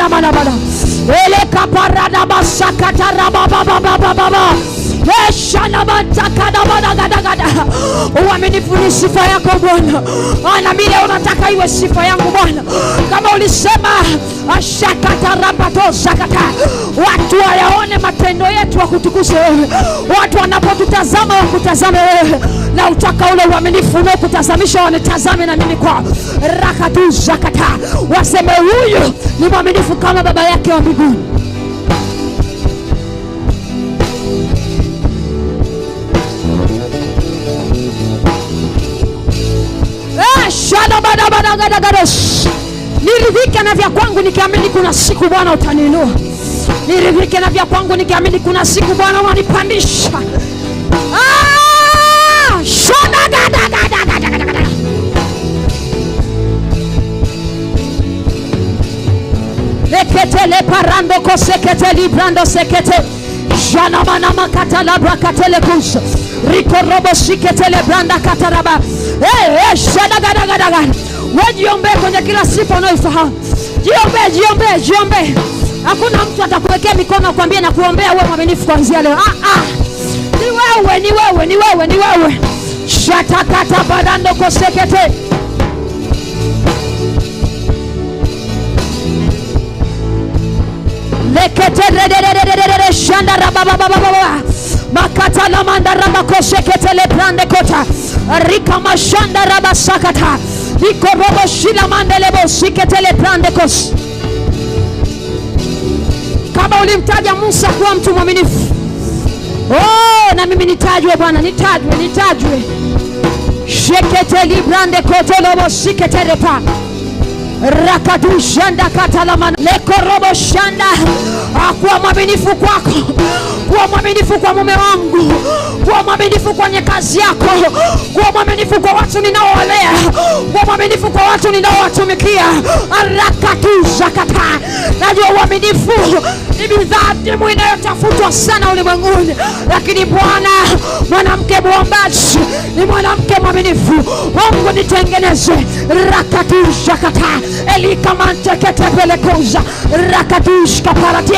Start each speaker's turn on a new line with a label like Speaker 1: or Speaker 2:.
Speaker 1: mana. Ele kaparada basakata rabababababa. Uaminifu ni sifa yako Bwana. Na mimi unataka iwe sifa yangu Bwana. Kama ulisema ashakata rabato zakata, watu wayaone matendo yetu wakutukuze wewe. Watu wanapotutazama wakutazame wewe. Na utaka ule uaminifu na kutazamisha wanitazame na mimi kwa rakatu zakata. Waseme huyu ni mwaminifu kama baba yake wa mbinguni. Niridhike na vya kwangu nikiamini kuna siku Bwana utaninua. Niridhike na vya kwangu nikiamini kuna siku Bwana unanipandisha. Lekete le parando kosekete librando sekete. Jana mana makata labra katele kus. Riko robo sikete le branda kataraba. Shadagadaga. Wajiombe kwenye kila sifa unayoifahamu. Jiombe. Hakuna mtu atakuwekea mikono kwambia na kuombea wewe mwaminifu kuanzia leo. Ni wewe. Shatakata badando kosekete. Lekete rededededede shanda rabababababa. Makata la mandara makosekete le brande kota. Rika mashanda rabasakata. Iko robo shila mandelebo sikete le brande kos. Kama ulimtaja Musa kuwa mtu mwaminifu, na mimi nitajwe Bwana, nitajwe. Shekete li brande koto lobo sikete repa. Rakadu shanda katalamana leko robo shanda. Kuwa mwaminifu kwako, kuwa mwaminifu kwa mume wangu, kuwa mwaminifu kwenye kazi yako, kuwa mwaminifu kwa watu ninaowalea, kuwa mwaminifu kwa watu ninaowatumikia. Rakatu zakata. Najua uaminifu ni bidhaa adimu inayotafutwa sana ulimwenguni, lakini Bwana, mwanamke muombaji ni mwanamke mwaminifu. Mungu nitengeneze. Rakatu zakata. Elika mante kete pele koza. Rakatu shkaparatia.